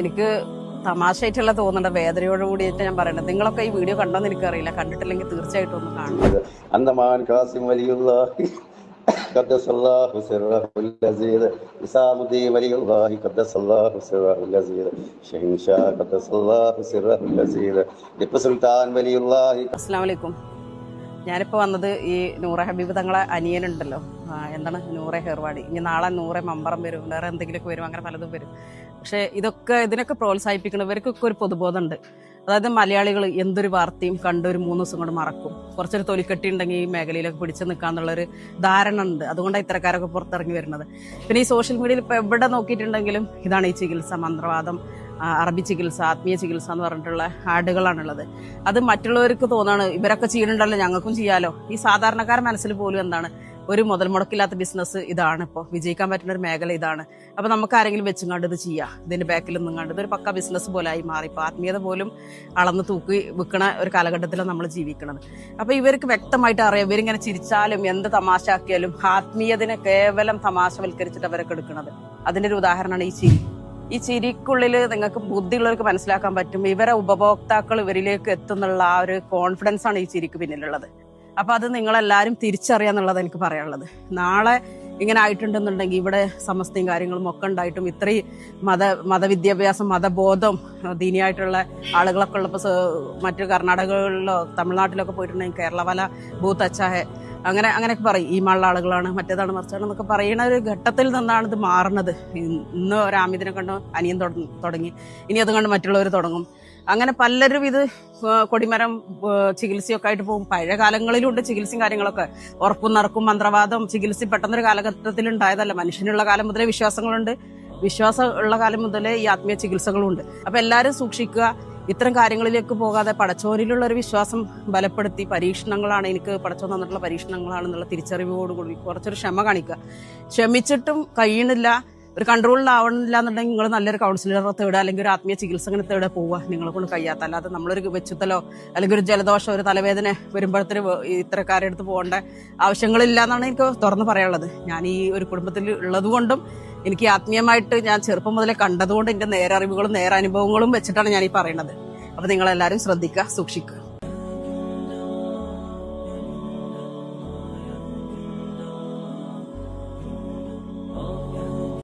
എനിക്ക് തമാശയായിട്ടുള്ള തോന്നുന്നുണ്ട്, വേദനയോട് കൂടിയിട്ട് ഞാൻ പറയുന്നത്. നിങ്ങളൊക്കെ ഈ വീഡിയോ കണ്ടോന്ന് എനിക്കറിയില്ല, കണ്ടിട്ടില്ലെങ്കിൽ തീർച്ചയായിട്ടും ഒന്ന് കാണണം. അന്തമാൻ കാസിം വലിയുള്ളാഹി ഖദ്ദസല്ലാഹു സിർറഹുൽ അസീസ്, ഇസാമുദ്ദീൻ വലിയുള്ളാഹി ഖദ്ദസല്ലാഹു സിർറഹുൽ അസീസ്, ഷഹീൻഷാ ഖദ്ദസല്ലാഹു സിർറഹുൽ അസീസ്, ടിപ്പു സുൽത്താൻ വലിയുള്ളാഹി. അസ്സലാമു അലൈക്കും. ഞാനിപ്പോൾ വന്നത് ഈ നൂറ ഹബീബ് തങ്ങളെ അനിയനുണ്ടല്ലോ, എന്താണ് നൂറെ ഹെർവാടി. ഇനി നാളെ നൂറെ മമ്പറം വരും, വേറെ എന്തെങ്കിലുമൊക്കെ വരും, അങ്ങനെ പലതും വരും. പക്ഷേ ഇതിനൊക്കെ പ്രോത്സാഹിപ്പിക്കുന്നവർക്കൊക്കെ ഒരു പൊതുബോധമുണ്ട്. അതായത് മലയാളികൾ എന്തൊരു വാർത്തയും കണ്ട് ഒരു 3 ദിവസം കൊണ്ട് മറക്കും. കുറച്ചൊരു തൊലിക്കെട്ടി ഉണ്ടെങ്കിൽ ഈ മേഖലയിലൊക്കെ പിടിച്ചു നിൽക്കാന്നുള്ളൊരു ധാരണ ഉണ്ട്. അതുകൊണ്ടാണ് ഇത്തരക്കാരൊക്കെ പുറത്തിറങ്ങി വരുന്നത്. പിന്നെ ഈ സോഷ്യൽ മീഡിയയിൽ ഇപ്പോൾ എവിടെ നോക്കിയിട്ടുണ്ടെങ്കിലും ഇതാണ് ഈ ചികിത്സ, മന്ത്രവാദം, അറബി ചികിത്സ, ആത്മീയ ചികിത്സ എന്ന് പറഞ്ഞിട്ടുള്ള ആഡുകളാണുള്ളത്. അത് മറ്റുള്ളവർക്ക് തോന്നാണ് ഇവരൊക്കെ ചെയ്യുന്നുണ്ടല്ലോ ഞങ്ങൾക്കും ചെയ്യാലോ. ഈ സാധാരണക്കാര മനസ്സിൽ പോലും എന്താണ്, ഒരു മുതൽ മുടക്കില്ലാത്ത ബിസിനസ് ഇതാണ്, ഇപ്പോൾ വിജയിക്കാൻ പറ്റുന്ന ഒരു മേഖല ഇതാണ്. അപ്പോൾ നമുക്ക് ആരെങ്കിലും വെച്ചുകൊണ്ട് ഇത് ചെയ്യാം, ഇതിന്റെ ബാക്കിൽ നിന്നുകൊണ്ട് ഇതൊരു പക്ക ബിസിനസ് പോലെ ആയി മാറി. ഇപ്പോൾ ആത്മീയത പോലും അളന്ന് തൂക്കി വിൽക്കണ ഒരു കാലഘട്ടത്തിലാണ് നമ്മൾ ജീവിക്കുന്നത്. അപ്പോൾ ഇവർക്ക് വ്യക്തമായിട്ട് അറിയാം, ഇവരിങ്ങനെ ചിരിച്ചാലും എന്ത് തമാശ ആക്കിയാലും ആത്മീയതിനെ കേവലം തമാശവൽക്കരിച്ചിട്ട് അവരൊക്കെ എടുക്കുന്നത്. അതിന്റെ ഒരു ഉദാഹരണമാണ് ഈ ചിരി. ഈ ചിരിക്കുള്ളിൽ നിങ്ങൾക്ക് ബുദ്ധിയുള്ളവർക്ക് മനസ്സിലാക്കാൻ പറ്റും ഇവരെ ഉപഭോക്താക്കൾ ഇവരിലേക്ക് എത്തുന്നുള്ള ആ ഒരു കോൺഫിഡൻസ് ആണ് ഈ ചിരിക്ക് പിന്നിലുള്ളത്. അപ്പൊ അത് നിങ്ങളെല്ലാവരും തിരിച്ചറിയാന്നുള്ളത് എനിക്ക് പറയാനുള്ളത്. നാളെ ഇങ്ങനെ ആയിട്ടുണ്ടെന്നുണ്ടെങ്കിൽ ഇവിടെ സമസ്തയും കാര്യങ്ങളും ഒക്കെ ഉണ്ടായിട്ടും ഇത്രയും മതവിദ്യാഭ്യാസം, മതബോധം, ദീനിയായിട്ടുള്ള ആളുകളൊക്കെ ഉള്ളപ്പോൾ മറ്റു കർണാടകകളിലോ തമിഴ്നാട്ടിലൊക്കെ പോയിട്ടുണ്ടെങ്കിൽ കേരള വല ഭൂത്ത് അച്ചാഹെ അങ്ങനെയൊക്കെ പറയും, ഈ മള്ള ആളുകളാണ്, മറ്റേതാണ്, മറിച്ചാണ് എന്നൊക്കെ പറയുന്ന ഒരു ഘട്ടത്തിൽ നിന്നാണ് ഇത് മാറുന്നത്. ഇന്ന് ഒരു ആമിദിനെ കണ്ട് അനിയൻ തുടങ്ങി, ഇനി അത് കണ്ട് മറ്റുള്ളവർ തുടങ്ങും. അങ്ങനെ പലരും ഇത് കൊടിമരം ചികിത്സയൊക്കെ ആയിട്ട് പോകും. പഴയ കാലങ്ങളിലുണ്ട് ചികിത്സയും കാര്യങ്ങളൊക്കെ, ഉറപ്പും നറക്കും മന്ത്രവാദം ചികിത്സ പെട്ടെന്നൊരു കാലഘട്ടത്തിൽ ഉണ്ടായതല്ല. മനുഷ്യനുള്ള കാലം മുതലേ വിശ്വാസങ്ങളുണ്ട്, വിശ്വാസം ഉള്ള കാലം മുതലേ ഈ ആത്മീയ ചികിത്സകളുണ്ട്. അപ്പൊ എല്ലാവരും സൂക്ഷിക്കുക, ഇത്തരം കാര്യങ്ങളിലേക്ക് പോകാതെ പടച്ചോനിലുള്ള ഒരു വിശ്വാസം ബലപ്പെടുത്തി, പരീക്ഷണങ്ങളാണ് എനിക്ക് പടച്ചോൻ തന്നിട്ടുള്ള പരീക്ഷണങ്ങളാണെന്നുള്ള തിരിച്ചറിവോടുകൂടി കുറച്ചൊരു ക്ഷമ കാണിക്കുക. ക്ഷമിച്ചിട്ടും കഴിയണില്ല, ഒരു കൺട്രോളിലാവണില്ല എന്നുണ്ടെങ്കിൽ നിങ്ങൾ നല്ലൊരു കൗൺസിലറെ തേടുക, അല്ലെങ്കിൽ ഒരു ആത്മീയ ചികിത്സകനെ തേടുക പോവുക. നിങ്ങളെ കൊണ്ട് കഴിയാത്ത, അല്ലാതെ നമ്മളൊരു വെച്ചുത്തലോ അല്ലെങ്കിൽ ഒരു ജലദോഷം, ഒരു തലവേദന വരുമ്പോഴത്തേന് ഇത്തരക്കാരുടെ അടുത്ത് പോകേണ്ട ആവശ്യങ്ങളില്ല എന്നാണ് എനിക്ക് തുറന്ന് പറയാനുള്ളത്. ഞാൻ ഈ ഒരു കുടുംബത്തിൽ ഉള്ളതുകൊണ്ടും എനിക്ക് ആത്മീയമായിട്ട് ഞാൻ ചെറുപ്പം മുതലേ കണ്ടതുകൊണ്ട് എൻ്റെ നേരറിവുകളും നേരനുഭവങ്ങളും വെച്ചിട്ടാണ് ഞാൻ ഈ പറയുന്നത്. അപ്പൊ നിങ്ങളെല്ലാവരും ശ്രദ്ധിക്കുക, സൂക്ഷിക്കുക.